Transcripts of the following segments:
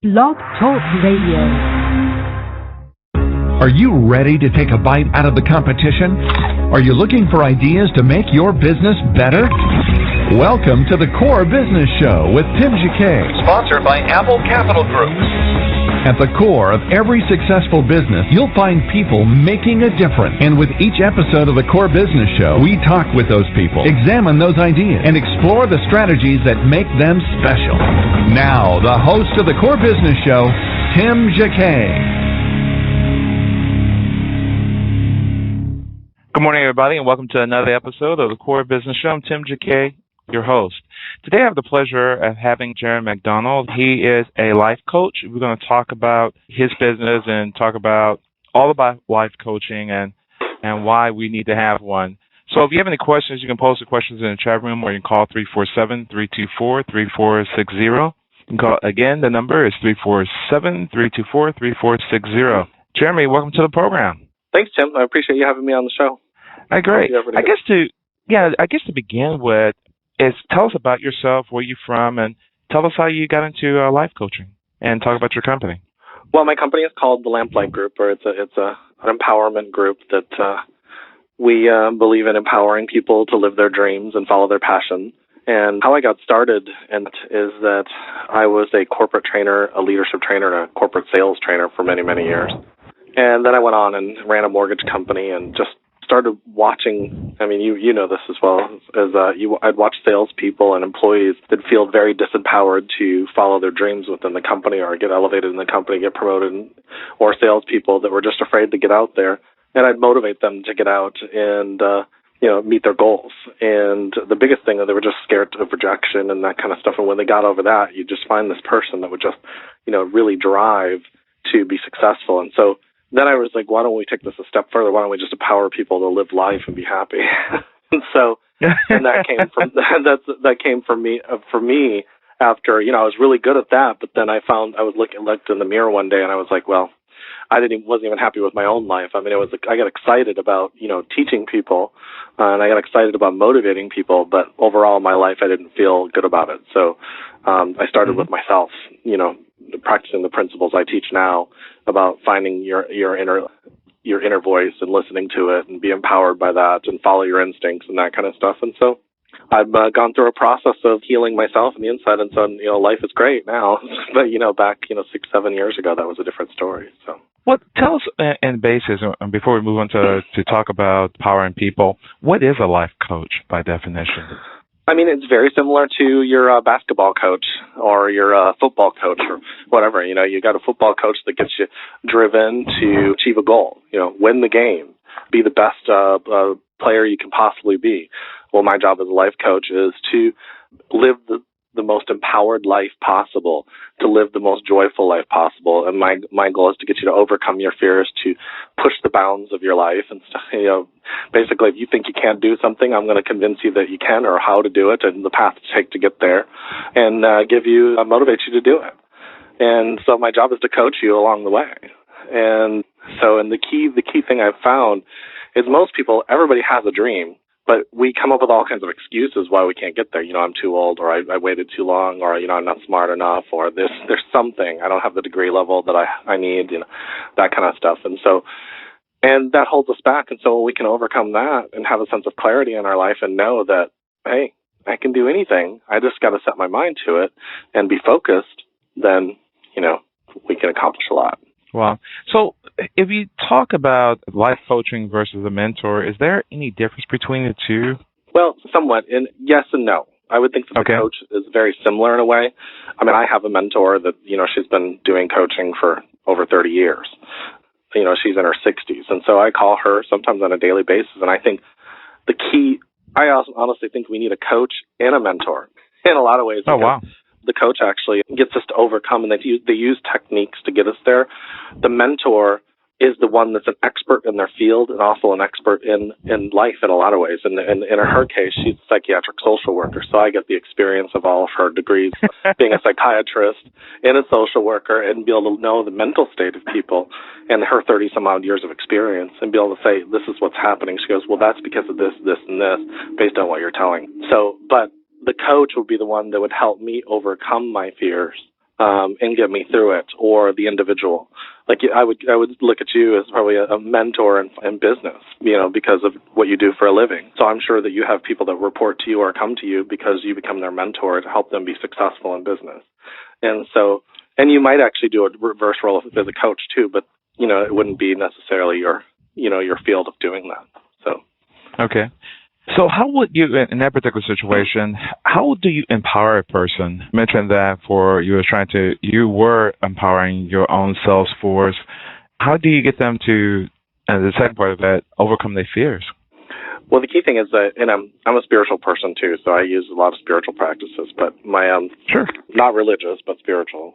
Blog Talk Radio. Are you ready to take a bite out of the competition? Are you looking for ideas to make your business better? Welcome to the Core Business Show with Tim Jacquet, sponsored by Apple Capital Group. At the core of every successful business, you'll find people making a difference. And with each episode of the Core Business Show, we talk with those people, examine those ideas, and explore the strategies that make them special. Now, the host of the Core Business Show, Tim Jacquet. Good morning, everybody, and welcome to another episode of the Core Business Show. I'm Tim Jacquet, your host. Today I have the pleasure of having Jeremy McDonald. He is a life coach. We're going to talk about his business and talk about all about life coaching and why we need to have one. So if you have any questions, you can post the questions in the chat room, or you can call 347-324-3460. You can call again. The number is 347-324-3460. Jeremy, welcome to the program. Thanks, Tim. I appreciate you having me on the show. Great. I guess to begin with is tell us about yourself, where you're from, and tell us how you got into life coaching, and talk about your company. Well, my company is called the Lamplight Group, or it's an empowerment group that we believe in empowering people to live their dreams and follow their passion. And how I got started is that I was a corporate trainer, a leadership trainer, and a corporate sales trainer for many, many years. And then I went on and ran a mortgage company and just started watching. I mean, you know this as well as I'd watch salespeople and employees that feel very disempowered to follow their dreams within the company or get elevated in the company, get promoted, or salespeople that were just afraid to get out there. And I'd motivate them to get out and meet their goals. And the biggest thing, they were just scared of rejection and that kind of stuff. And when they got over that, you just find this person that would just really drive to be successful. And so then I was like, why don't we take this a step further? Why don't we just empower people to live life and be happy? And that came from me after, I was really good at that. But then I looked in the mirror one day and I was like, well, wasn't even happy with my own life. I mean, I got excited about, teaching people and I got excited about motivating people. But overall in my life, I didn't feel good about it. So I started with myself, practicing the principles I teach now about finding your inner voice and listening to it and be empowered by that and follow your instincts and that kind of stuff. And so I've gone through a process of healing myself on the inside, and so life is great now. But back 6-7 years ago, that was a different story. So. Well, tell us in basis, before we move on to talk about empowering people, what is a life coach by definition? I mean, it's very similar to your basketball coach or your football coach or whatever. You got a football coach that gets you driven to achieve a goal, win the game, be the best player you can possibly be. Well, my job as a life coach is to live the most empowered life possible, to live the most joyful life possible. And my goal is to get you to overcome your fears, to push the bounds of your life. And basically, if you think you can't do something, I'm going to convince you that you can, or how to do it and the path to take to get there, and motivate you to do it. And so my job is to coach you along the way. And the key thing I've found is everybody has a dream, but we come up with all kinds of excuses why we can't get there. I'm too old, or I waited too long, or, I'm not smart enough, or there's something. I don't have the degree level that I need, that kind of stuff. And that holds us back. And so when we can overcome that and have a sense of clarity in our life and know that, hey, I can do anything. I just got to set my mind to it and be focused, then, we can accomplish a lot. Wow. So if you talk about life coaching versus a mentor, is there any difference between the two? Well, somewhat. And yes and no. I would think that the coach is very similar in a way. I mean, I have a mentor that, she's been doing coaching for over 30 years. She's in her 60s. And so I call her sometimes on a daily basis. And I think the key, I honestly think we need a coach and a mentor in a lot of ways. Oh, wow. The coach actually gets us to overcome, and they use techniques to get us there. The mentor is the one that's an expert in their field and also an expert in life in a lot of ways. And in her case, she's a psychiatric social worker, so I get the experience of all of her degrees, being a psychiatrist and a social worker, and be able to know the mental state of people and her 30-some-odd years of experience and be able to say, this is what's happening. She goes, well, that's because of this, this, and this, based on what you're telling. So, but the coach would be the one that would help me overcome my fears and get me through it, or the individual. Like I would look at you as probably a mentor in business, because of what you do for a living. So I'm sure that you have people that report to you or come to you because you become their mentor to help them be successful in business. And you might actually do a reverse role as a coach too, but it wouldn't be necessarily your field of doing that. So. Okay. So how would you, in that particular situation, how do you empower a person? You mentioned that you were empowering your own sales force. How do you get them to, and the second part of that, overcome their fears? Well, the key thing is that, and I'm a spiritual person too, so I use a lot of spiritual practices, but my, Sure. Not religious, but spiritual.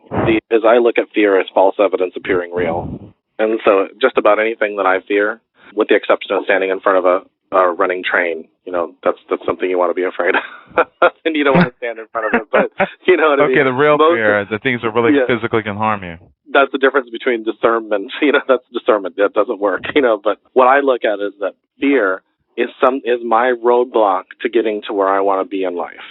As I look at fear as false evidence appearing real. And so just about anything that I fear, with the exception of standing in front of a running train, that's something you want to be afraid of. And you don't want to stand in front of it, but you know what I mean? Okay, the real fear, the things that really physically can harm you. That's the difference between discernment. That's discernment. That doesn't work, but what I look at is that fear is my roadblock to getting to where I want to be in life.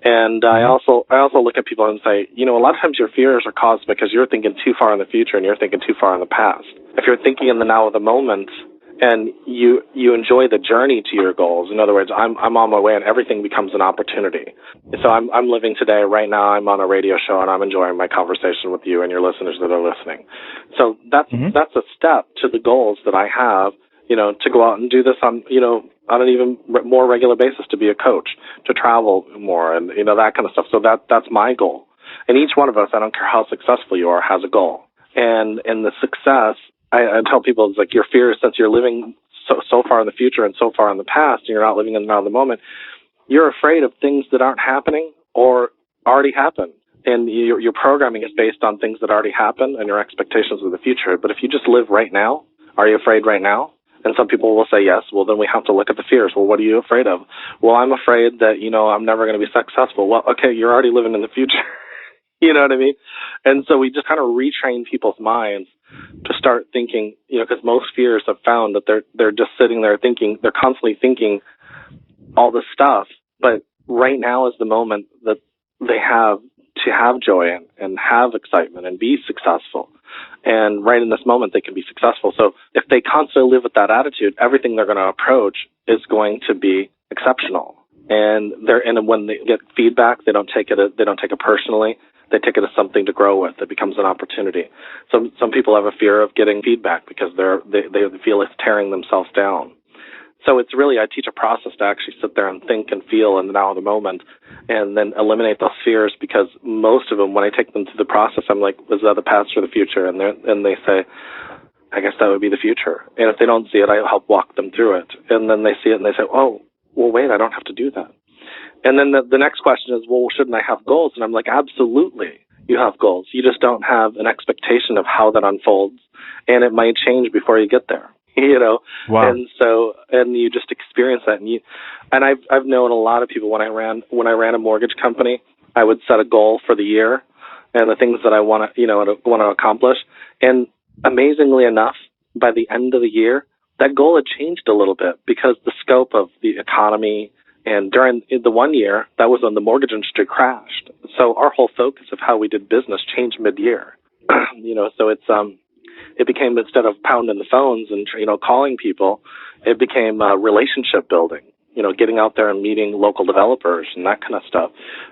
And I also look at people and say, a lot of times your fears are caused because you're thinking too far in the future and you're thinking too far in the past. If you're thinking in the now of the moment, and you enjoy the journey to your goals. In other words, I'm on my way and everything becomes an opportunity. So I'm living today. Right now I'm on a radio show and I'm enjoying my conversation with you and your listeners that are listening. So that's a step to the goals that I have, to go out and do this on an even more regular basis, to be a coach, to travel more and, that kind of stuff. So that's my goal. And each one of us, I don't care how successful you are, has a goal. And the success, I tell people, it's like your fear, since you're living so far in the future and so far in the past, and you're not living in the now of the moment, you're afraid of things that aren't happening or already happened. And your programming is based on things that already happened and your expectations of the future. But if you just live right now, are you afraid right now? And some people will say yes. Well, then we have to look at the fears. Well, what are you afraid of? Well, I'm afraid that, I'm never going to be successful. Well, okay, you're already living in the future. You know what I mean? And so we just kind of retrain people's minds to start thinking, because most fears have found that they're just sitting there thinking, they're constantly thinking all this stuff, but right now is the moment that they have to have joy and have excitement and be successful. And right in this moment, they can be successful. So if they constantly live with that attitude, everything they're going to approach is going to be exceptional. And when they get feedback, they don't take it personally. They take it as something to grow with. It becomes an opportunity. Some people have a fear of getting feedback because they feel it's tearing themselves down. So it's really, I teach a process to actually sit there and think and feel in the now of the moment and then eliminate those fears, because most of them, when I take them through the process, I'm like, was that the past or the future? And they say, I guess that would be the future. And if they don't see it, I help walk them through it. And then they see it and they say, oh, well, wait, I don't have to do that. And then the next question is, well, shouldn't I have goals? And I'm like, absolutely, you have goals. You just don't have an expectation of how that unfolds, and it might change before you get there. Wow. And you just experience that. And I've known a lot of people when I ran a mortgage company, I would set a goal for the year and the things that I want to accomplish. And amazingly enough, by the end of the year, that goal had changed a little bit because the scope of the economy. And during the 1 year, that was when the mortgage industry crashed. So our whole focus of how we did business changed mid-year. So it became, instead of pounding the phones and calling people, it became relationship building. Getting out there and meeting local developers and that kind of stuff,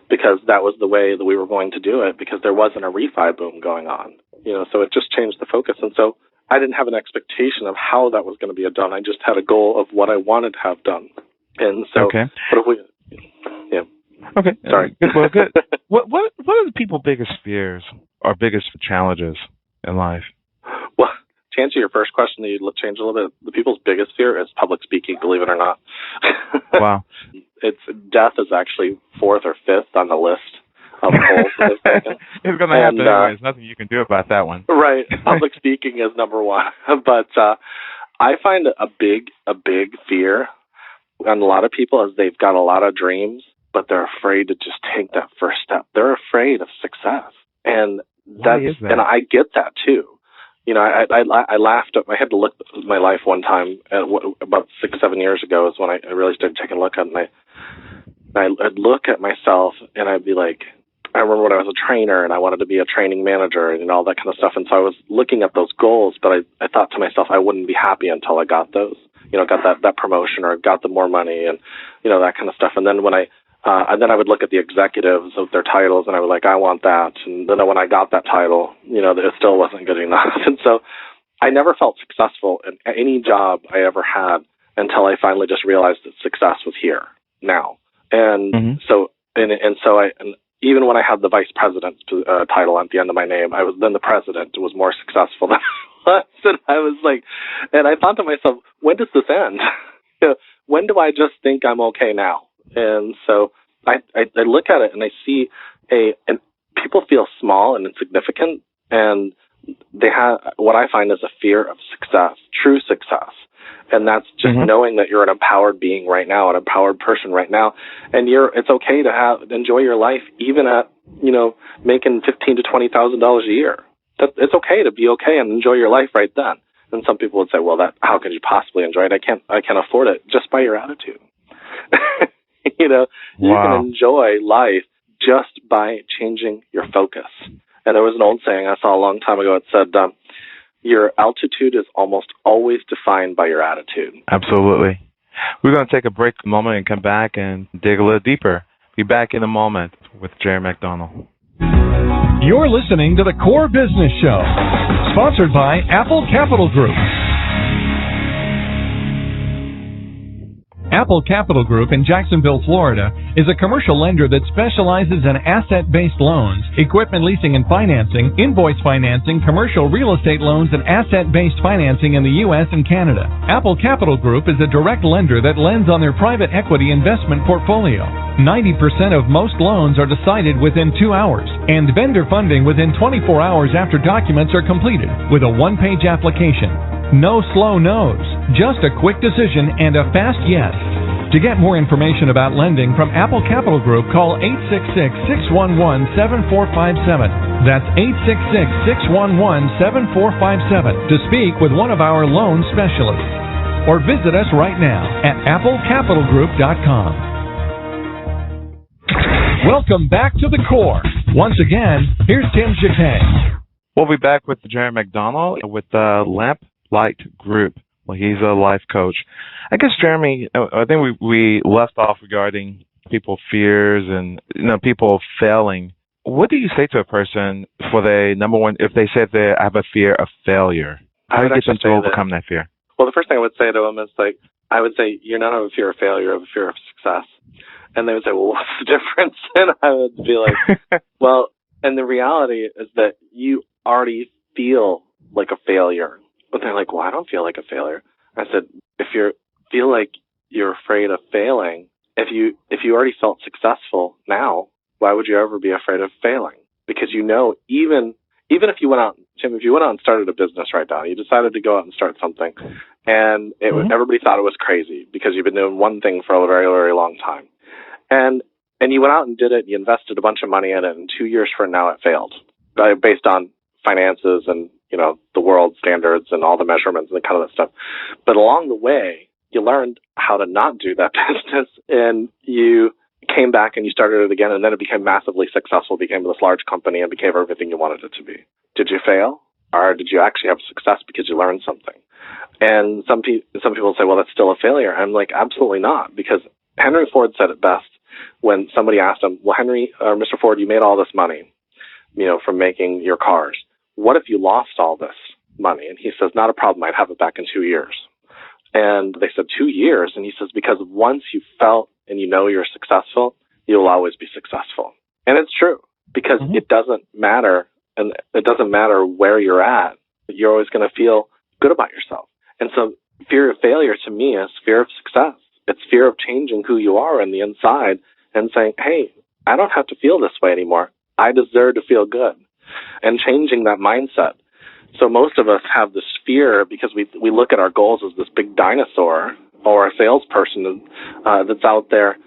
because that was the way that we were going to do it, because there wasn't a refi boom going on. So it just changed the focus. And so I didn't have an expectation of how that was going to be done. I just had a goal of what I wanted to have done. And so, okay. But if we, yeah. Okay. Sorry. Well, good. What are the people's biggest fears or biggest challenges in life? Well, to answer your first question, you change a little bit. The people's biggest fear is public speaking, believe it or not. Wow. Death is actually 4th or 5th on the list of goals that they've taken. It's going to happen anyway. There's nothing you can do about that one. Right. Public speaking is number one. But I find a big fear on a lot of people is they've got a lot of dreams, but they're afraid to just take that first step. They're afraid of success. And and I get that too. I laughed at, I had to look at my life one time about 6-7 years ago is when I really started taking a look at it. And I'd look at myself and I'd be like, I remember when I was a trainer and I wanted to be a training manager and all that kind of stuff. And so I was looking at those goals, but I thought to myself, I wouldn't be happy until I got those, got that promotion or got the more money and, that kind of stuff. And then when and then I would look at the executives of their titles and I was like, I want that. And then when I got that title, it still wasn't good enough. And so I never felt successful in any job I ever had until I finally just realized that success was here now. And so even when I had the vice president's title at the end of my name, I was then the president was more successful than I was. And I was like, and I thought to myself, when does this end? When do I just think I'm okay now? And so I look at it and I see and people feel small and insignificant, and they have what I find is a fear of success, true success. And that's just knowing that you're an empowered being right now, an empowered person right now, and it's okay to enjoy your life even at making $15,000 to $20,000 a year. It's okay to be okay and enjoy your life right then. And some people would say, well, how could you possibly enjoy it? I can't afford it. Just by your attitude. You can enjoy life just by changing your focus. And there was an old saying I saw a long time ago. It said, your altitude is almost always defined by your attitude. Absolutely. We're going to take a break a moment and come back and dig a little deeper. Be back in a moment with Jeremy McDonald. You're listening to the Core Business Show, sponsored by Apple Capital Group. Apple Capital Group in Jacksonville, Florida, is a commercial lender that specializes in asset-based loans, equipment leasing and financing, invoice financing, commercial real estate loans, and asset-based financing in the U.S. and Canada. Apple Capital Group is a direct lender that lends on their private equity investment portfolio. 90% of most loans are decided within 2 hours, and vendor funding within 24 hours after documents are completed, with a one-page application. No slow no's, just a quick decision and a fast yes. To get more information about lending from Apple Capital Group, call 866-611-7457. That's 866-611-7457 to speak with one of our loan specialists. Or visit us right now at applecapitalgroup.com. Welcome back to the Core. Once again, here's Tim Jacquet. We'll be back with Jeremy McDonald with Lamp Light Group. Well, he's a life coach. I guess, Jeremy, I think we left off regarding people's fears and people failing. What do you say to a person for number one, if they say they have a fear of failure? How do you get them to overcome that fear? Well, the first thing I would say to them is I would say, you're not have a fear of failure, you have a fear of success. And they would say, well, what's the difference? And I would be like, well, and the reality is that you already feel like a failure. But they're like, well, I don't feel like a failure. I said, if you feel like you're afraid of failing, if you already felt successful now, why would you ever be afraid of failing? Because even if you went out, Tim, if you went out and started a business right now, you decided to go out and start something, and everybody thought it was crazy because you've been doing one thing for a very, very long time. And you went out and did it, you invested a bunch of money in it, and 2 years from now it failed, based on finances and the world standards and all the measurements and kind of that stuff. But along the way, you learned how to not do that business, and you came back and you started it again, and then it became massively successful, became this large company, and became everything you wanted it to be. Did you fail, or did you actually have success because you learned something? And some people say, well, that's still a failure. I'm like, absolutely not, because Henry Ford said it best when somebody asked him, well, Henry, Mr. Ford, you made all this money, from making your cars. What if you lost all this money? And he says, not a problem. I'd have it back in 2 years. And they said, 2 years? And he says, because once you felt and you're successful, you'll always be successful. And it's true, because it doesn't matter, and it doesn't matter where you're at. You're always going to feel good about yourself. And so fear of failure to me is fear of success. It's fear of changing who you are on the inside and saying, hey, I don't have to feel this way anymore. I deserve to feel good. And changing that mindset. So most of us have this fear because we look at our goals as this big dinosaur, or a salesperson that's out there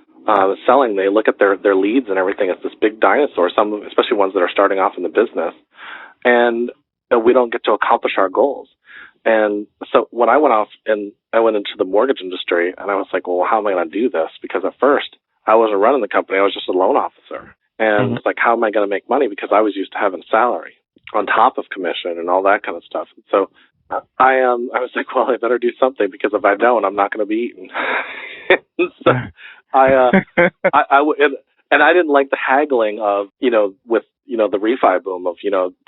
selling. They look at their leads and everything as this big dinosaur, especially ones that are starting off in the business. And we don't get to accomplish our goals. And so when I went off and I went into the mortgage industry, and I was like, well, how am I going to do this? Because at first I wasn't running the company. I was just a loan officer. And it's like, how am I going to make money? Because I was used to having salary on top of commission and all that kind of stuff. And so I was like, well, I better do something, because if I don't, I'm not going to be eaten. And so and I didn't like the haggling of, with, the refi boom of,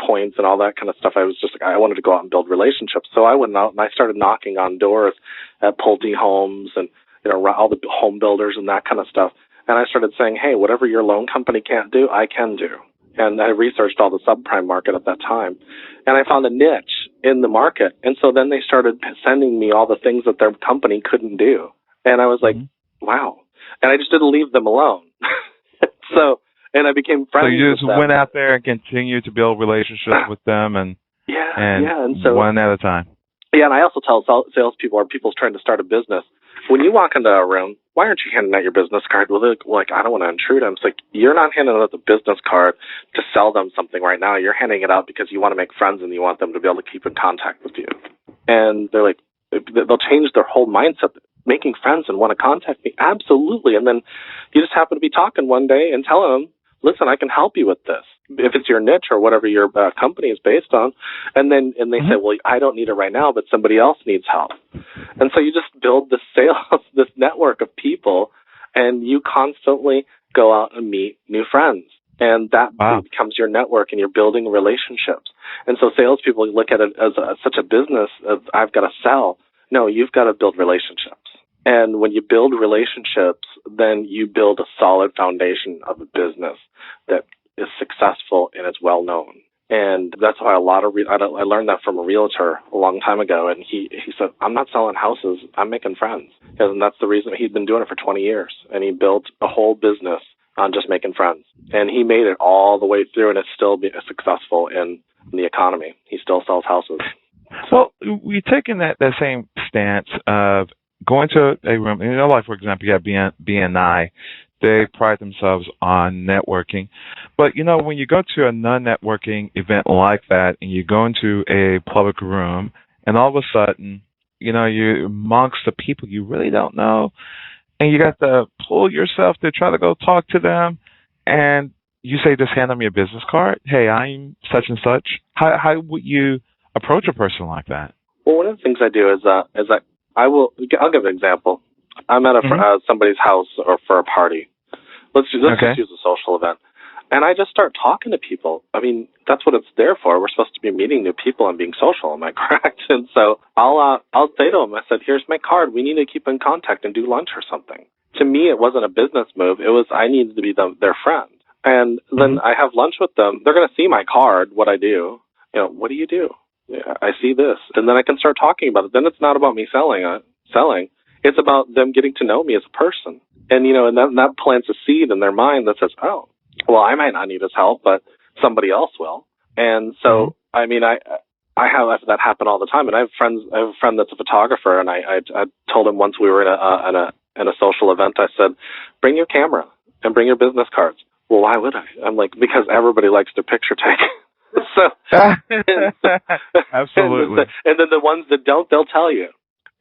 points and all that kind of stuff. I was just like, I wanted to go out and build relationships. So I went out and I started knocking on doors at Pulte Homes and, all the home builders and that kind of stuff. And I started saying, hey, whatever your loan company can't do, I can do. And I researched all the subprime market at that time. And I found a niche in the market. And so then they started sending me all the things that their company couldn't do. And I was like, wow. And I just didn't leave them alone. And I became friends with them. So you just went out there and continued to build relationships with them and so, one at a time. Yeah, and I also tell salespeople or people trying to start a business, when you walk into a room, why aren't you handing out your business card? Well, they're like, I don't want to intrude. It's like, you're not handing out the business card to sell them something right now. You're handing it out because you want to make friends and you want them to be able to keep in contact with you. And they're like, they'll change their whole mindset, making friends and want to contact me. Absolutely. And then you just happen to be talking one day and tell them, listen, I can help you with this, if it's your niche or whatever your company is based on. And they say, well, I don't need it right now, but somebody else needs help. And so you just build this this network of people, and you constantly go out and meet new friends. And that becomes your network, and you're building relationships. And so salespeople look at it as such a business of, I've got to sell. No, you've got to build relationships. And when you build relationships, then you build a solid foundation of a business that is successful and is well known. And that's why I learned that from a realtor a long time ago. And he said, I'm not selling houses, I'm making friends. And that's the reason he'd been doing it for 20 years. And he built a whole business on just making friends. And he made it all the way through, and it's still successful in the economy. He still sells houses. Well, we're taking that same stance of going to a room, like, for example, you have BNI. They pride themselves on networking. But, when you go to a non-networking event like that and you go into a public room and all of a sudden, you're amongst the people you really don't know, and you got to pull yourself to try to go talk to them, and you say, just hand them your business card. Hey, I'm such and such. How would you approach a person like that? Well, one of the things I do is I'll give an example. I'm at somebody's house or for a party. Let's just use a social event. And I just start talking to people. I mean, that's what it's there for. We're supposed to be meeting new people and being social. Am I correct? And so I'll say to them, I said, here's my card. We need to keep in contact and do lunch or something. To me, it wasn't a business move. It was, I needed to be their friend. And then I have lunch with them. They're going to see my card, what I do. What do you do? Yeah, I see this. And then I can start talking about it. Then it's not about me selling. It's about them getting to know me as a person. And, and that plants a seed in their mind that says, oh, well, I might not need his help, but somebody else will. And so, I mean, I have that happen all the time. And I have a friend that's a photographer, and I told him once we were in a social event, I said, bring your camera and bring your business cards. Well, why would I? I'm like, because everybody likes their picture taken. Absolutely. And then the ones that don't, they'll tell you.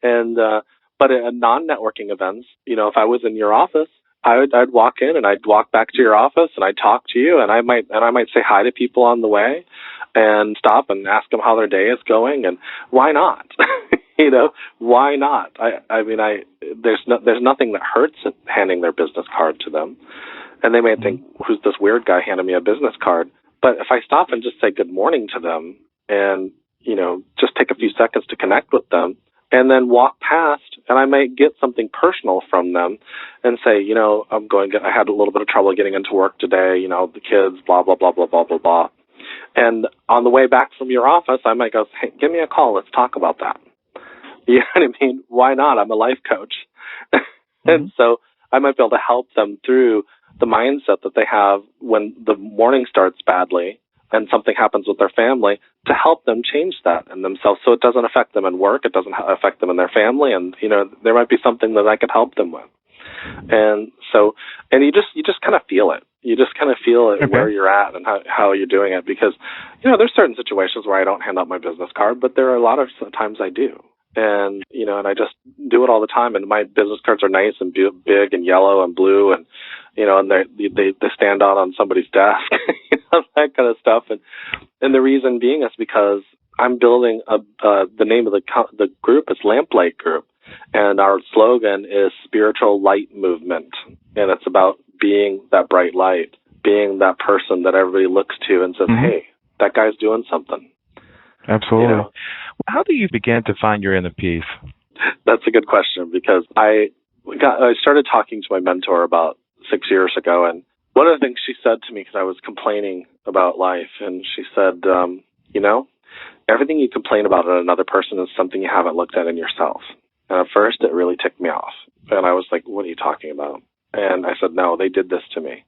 And but at non-networking events, if I was in your office, I'd walk in and I'd walk back to your office and I'd talk to you, and I might say hi to people on the way and stop and ask them how their day is going, and why not? Why not? There's nothing that hurts in handing their business card to them, and they may think, who's this weird guy handing me a business card? But if I stop and just say good morning to them and, just take a few seconds to connect with them and then walk past, and I might get something personal from them and say, I had a little bit of trouble getting into work today, the kids, blah, blah, blah, blah, blah, blah, blah. And on the way back from your office, I might go, hey, give me a call. Let's talk about that. You know what I mean? Why not? I'm a life coach. And so I might be able to help them through the mindset that they have when the morning starts badly and something happens with their family, to help them change that in themselves so it doesn't affect them in work, it doesn't affect them in their family, and there might be something that I could help them with. And so, and you just kind of feel it. You just kind of feel it where you're at and how you're doing it, because there's certain situations where I don't hand out my business card, but there are a lot of times I do. And, and I just do it all the time. And my business cards are nice and big and yellow and blue, and, and they stand out on somebody's desk, that kind of stuff. And the reason being is because I'm building the name of the group is Lamplight Group, and our slogan is Spiritual Light Movement. And it's about being that bright light, being that person that everybody looks to and says, hey, that guy's doing something. Absolutely. How do you begin to find your inner peace? That's a good question, because I started talking to my mentor about 6 years ago, and one of the things she said to me, because I was complaining about life, and she said, everything you complain about in another person is something you haven't looked at in yourself. And at first, it really ticked me off. And I was like, what are you talking about? And I said, no, they did this to me.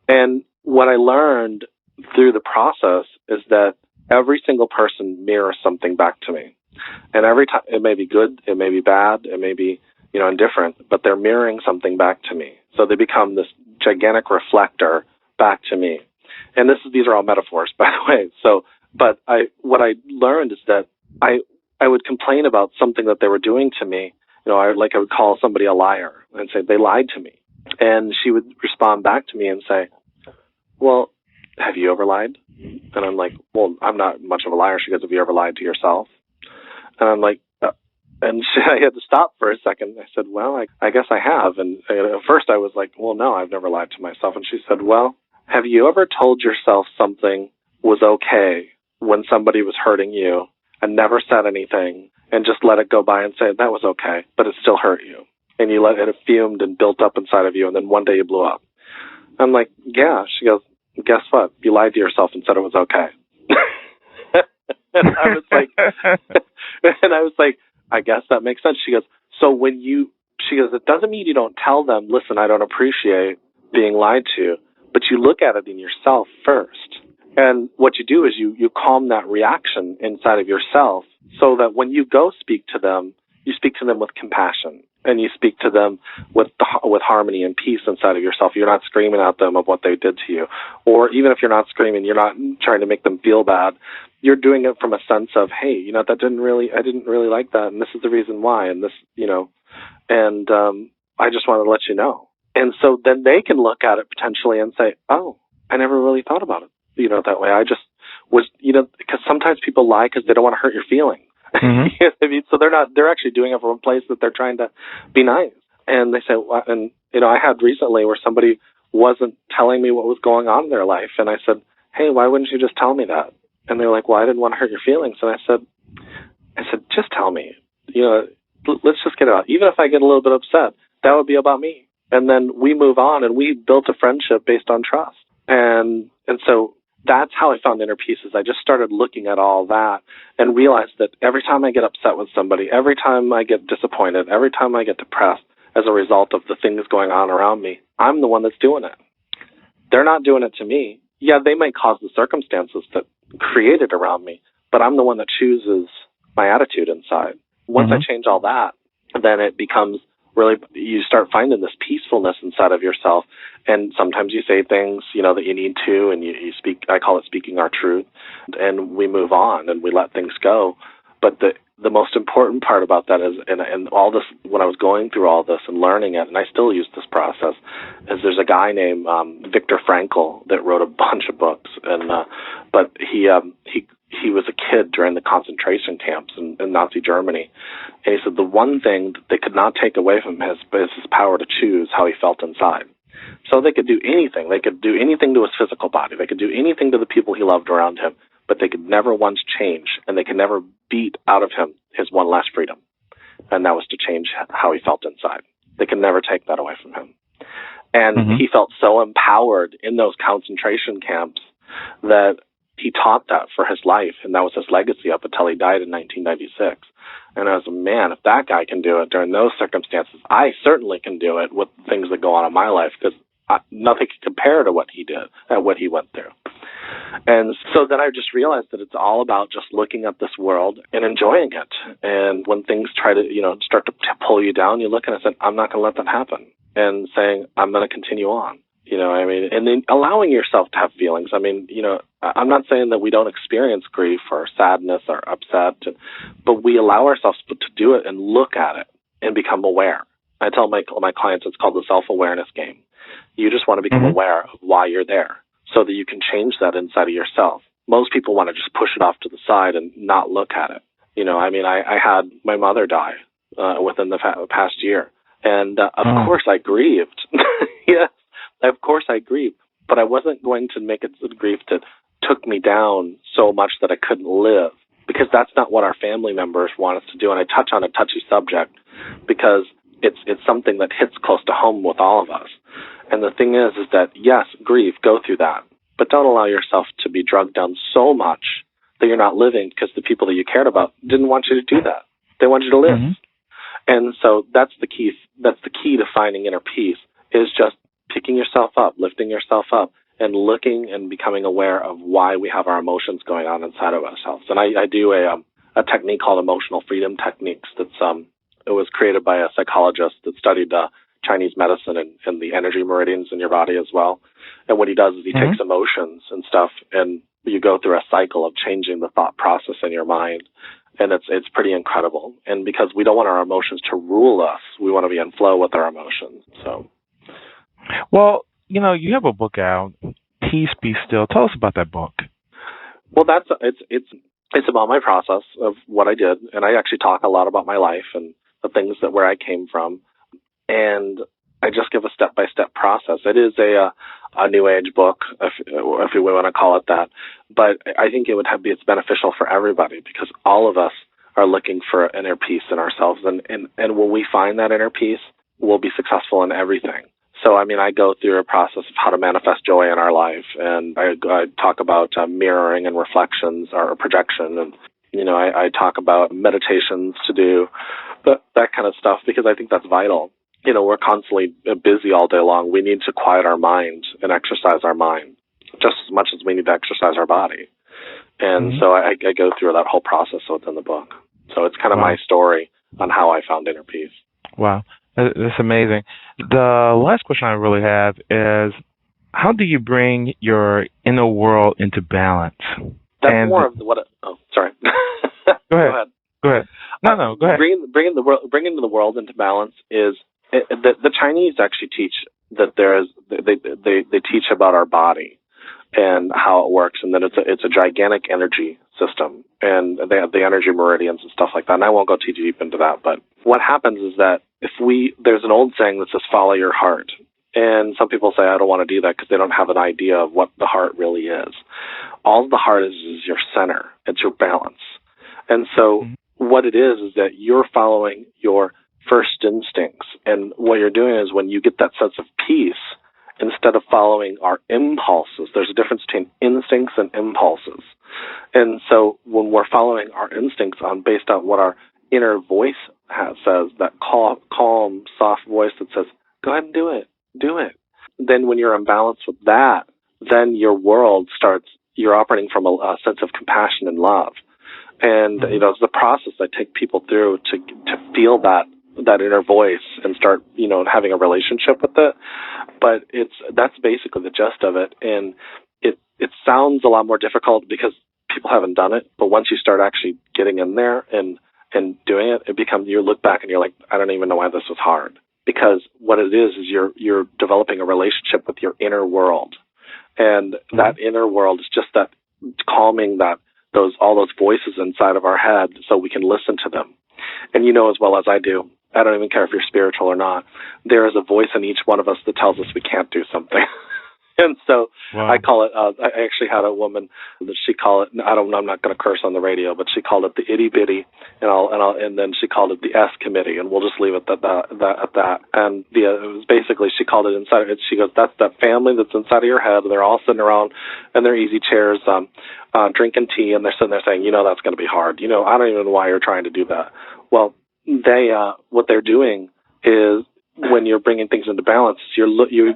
And what I learned through the process is that every single person mirrors something back to me. And every time, it may be good, it may be bad, it may be, indifferent, but they're mirroring something back to me. So they become this gigantic reflector back to me. And these are all metaphors, by the way. So, but what I learned is that I would complain about something that they were doing to me. I would call somebody a liar and say, they lied to me. And she would respond back to me and say, well, have you ever lied? And I'm like, well, I'm not much of a liar. She goes, have you ever lied to yourself? And I'm like, I had to stop for a second. I said, well, I guess I have. And at first I was like, well, no, I've never lied to myself. And she said, well, have you ever told yourself something was okay when somebody was hurting you and never said anything and just let it go by and say, that was okay, but it still hurt you? And you let it fumed and built up inside of you, and then one day you blew up. I'm like, yeah. She goes, guess what? You lied to yourself and said it was okay. And I was like, I guess that makes sense. She goes, it doesn't mean you don't tell them, listen, I don't appreciate being lied to, but you look at it in yourself first. And what you do is you calm that reaction inside of yourself, so that when you go speak to them, you speak to them with compassion. And you speak to them with harmony and peace inside of yourself. You're not screaming at them of what they did to you. Or even if you're not screaming, you're not trying to make them feel bad. You're doing it from a sense of, hey, I didn't really like that, and this is the reason why, and this, and I just want to let you know. And so then they can look at it potentially and say, oh, I never really thought about it, that way. I just was, because sometimes people lie because they don't want to hurt your feelings. Mm-hmm. You know what I mean? So they're actually doing it from a place that they're trying to be nice. And they say, well, and I had recently where somebody wasn't telling me what was going on in their life, and I said, hey, why wouldn't you just tell me that? And they were like, well, I didn't want to hurt your feelings. And I said, just tell me. Let's just get it out. Even if I get a little bit upset, that would be about me. And then we move on, and we built a friendship based on trust. And so that's how I found inner peace. Is I just started looking at all that and realized that every time I get upset with somebody, every time I get disappointed, every time I get depressed as a result of the things going on around me, I'm the one that's doing it. They're not doing it to me. Yeah, they might cause the circumstances that create it around me, but I'm the one that chooses my attitude inside. Once I change all that, then it becomes really, you start finding this peacefulness inside of yourself. And sometimes you say things, that you need to, and you speak, I call it speaking our truth, and we move on and we let things go. But the most important part about that is, and all this, when I was going through all this and learning it, and I still use this process, is there's a guy named Viktor Frankl that wrote a bunch of books, and but he was a kid during the concentration camps in Nazi Germany, and he said the one thing that they could not take away from him is his power to choose how he felt inside. So they could do anything. They could do anything to his physical body. They could do anything to the people he loved around him, but they could never once change, and they could never beat out of him his one last freedom, and that was to change how he felt inside. They could never take that away from him. And he felt so empowered in those concentration camps that he taught that for his life, and that was his legacy up until he died in 1996. And I was, man, if that guy can do it during those circumstances, I certainly can do it with things that go on in my life, because nothing can compare to what he did and what he went through. And so then I just realized that it's all about just looking at this world and enjoying it. And when things try to, start to pull you down, you look and I said, I'm not going to let that happen. And saying, I'm going to continue on. and then allowing yourself to have feelings. I'm not saying that we don't experience grief or sadness or upset, but we allow ourselves to do it and look at it and become aware. I tell my clients it's called the self-awareness game. You just want to become aware of why you're there so that you can change that inside of yourself. Most people want to just push it off to the side and not look at it. I had my mother die within the past year. And of course I grieved. Yes, of course I grieved. But I wasn't going to make it a grief that took me down so much that I couldn't live, because that's not what our family members want us to do. And I touch on a touchy subject because it's something that hits close to home with all of us. And the thing is that, yes, grieve, go through that. But don't allow yourself to be drugged down so much that you're not living, because the people that you cared about didn't want you to do that. They want you to live. And so that's the key. That's the key to finding inner peace, is just picking yourself up, lifting yourself up, and looking and becoming aware of why we have our emotions going on inside of ourselves. And I do a technique called emotional freedom techniques. It was created by a psychologist that studied Chinese medicine and the energy meridians in your body as well. And what he does is he takes emotions and stuff, and you go through a cycle of changing the thought process in your mind. And it's pretty incredible. And because we don't want our emotions to rule us, we want to be in flow with our emotions. So, well, you have a book out, Peace Be Still. Tell us about that book. Well, it's about my process of what I did, and I actually talk a lot about my life and the things where I came from, and I just give a step-by-step process. It is a new age book, if we want to call it that, but I think it's beneficial for everybody, because all of us are looking for inner peace in ourselves, and when we find that inner peace, we'll be successful in everything. So, I go through a process of how to manifest joy in our life, and I talk about mirroring and reflections, or projection, and I talk about meditations to do, that kind of stuff, because I think that's vital. We're constantly busy all day long. We need to quiet our mind and exercise our mind just as much as we need to exercise our body. And so I go through that whole process within the book. So it's kind of my story on how I found inner peace. Wow. That's amazing. The last question I really have is, how do you bring your inner world into balance? That's more of what. Sorry. Go ahead. Go ahead. No, go ahead. Bringing the world into balance is the Chinese actually teach that they teach about our body and how it works, and that it's a gigantic energy system, and they have the energy meridians and stuff like that. And I won't go too deep into that, but what happens is that there's an old saying that says, follow your heart. And some people say, I don't want to do that, because they don't have an idea of what the heart really is. All the heart is your center. It's your balance. And so what it is that you're following your first instincts. And what you're doing is, when you get that sense of peace, instead of following our impulses, there's a difference between instincts and impulses. And so when we're following our instincts based on what our inner voice says, that calm, soft voice that says, go ahead and do it. Then when you're in balance with that, then your world you're operating from a sense of compassion and love. And, it's the process I take people through to feel that inner voice and start, having a relationship with it. But that's basically the gist of it. And it sounds a lot more difficult because people haven't done it. But once you start actually getting in there and doing it, it becomes, you look back and you're like, I don't even know why this was hard. Because what it is you're developing a relationship with your inner world. And that inner world is just that calming all those voices inside of our head, so we can listen to them. And as well as I do, I don't even care if you're spiritual or not, there is a voice in each one of us that tells us we can't do something. And so I call it, I actually had a woman that she called it, I'm not going to curse on the radio, but she called it the itty bitty, and then she called it the S committee, and we'll just leave it at that. And it was basically, she called it inside, she goes, that's that family that's inside of your head. They're all sitting around in their easy chairs, drinking tea, and they're sitting there saying, that's going to be hard. I don't even know why you're trying to do that. Well, what they're doing is, when you're bringing things into balance, you're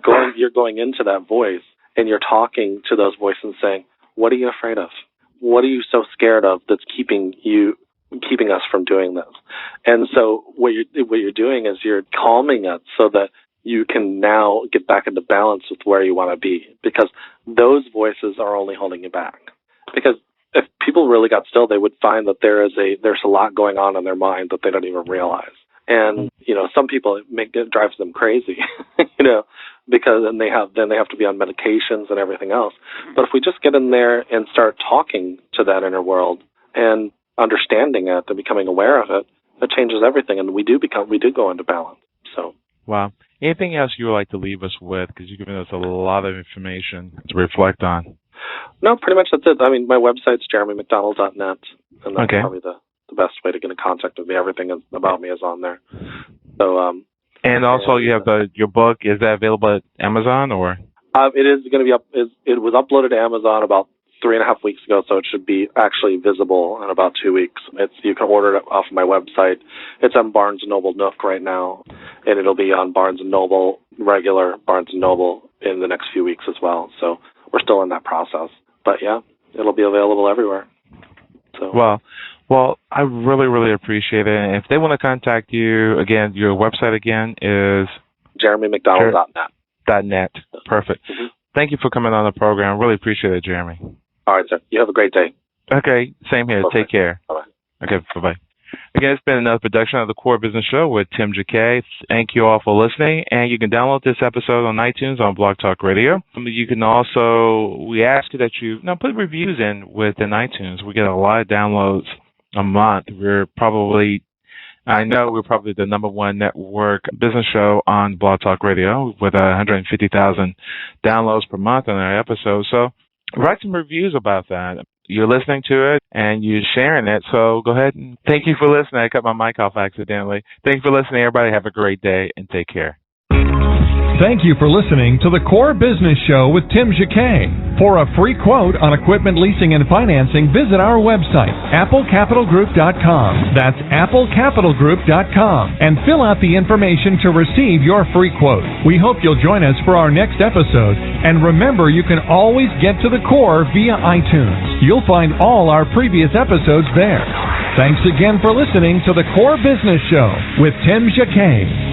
going into that voice, and you're talking to those voices and saying, what are you afraid of? What are you so scared of that's keeping us from doing this? And so what you're doing is you're calming it so that you can now get back into balance with where you want to be, because those voices are only holding you back. Because if people really got still, they would find that there's a lot going on in their mind that they don't even realize. And some people it drives them crazy, because then they have to be on medications and everything else. But if we just get in there and start talking to that inner world and understanding it and becoming aware of it, it changes everything, and we do go into balance. So. Wow. Anything else you would like to leave us with? Because you've given us a lot of information to reflect on. No, pretty much that's it. I mean, my website's jeremymcdonald.net, and that's probably the best way to get in contact with me. Everything about me is on there. So, and also you have your book. Is that available at Amazon or? It is going to be up. It was uploaded to Amazon about 3.5 weeks ago, so it should be actually visible in about 2 weeks. You can order it off my website. It's on Barnes & Noble Nook right now, and it'll be on Barnes & Noble, regular Barnes & Noble, in the next few weeks as well. So we're still in that process. But yeah, it'll be available everywhere. So. Well, I really, really appreciate it. And if they want to contact you, again, your website again is? JeremyMcDonald.net. .net. Perfect. Mm-hmm. Thank you for coming on the program. Really appreciate it, Jeremy. All right, sir. You have a great day. Okay. Same here. Bye-bye. Take care. Bye-bye. Okay. Bye-bye. Again, it's been another production of the Core Business Show with Tim Jacquet. Thank you all for listening. And you can download this episode on iTunes on Blog Talk Radio. You can also, we ask you that you put reviews in within iTunes. We get a lot of downloads a month. I know we're probably the #1 network business show on Blog Talk Radio with 150,000 downloads per month on our episodes. So write some reviews about that. You're listening to it and you're sharing it. So go ahead and thank you for listening. I cut my mic off accidentally. Thank you for listening, everybody. Have a great day and take care. Thank you for listening to the Core Business Show with Tim Jacquet. For a free quote on equipment leasing and financing, visit our website, applecapitalgroup.com. That's applecapitalgroup.com. And fill out the information to receive your free quote. We hope you'll join us for our next episode. And remember, you can always get to the core via iTunes. You'll find all our previous episodes there. Thanks again for listening to the Core Business Show with Tim Jacquet.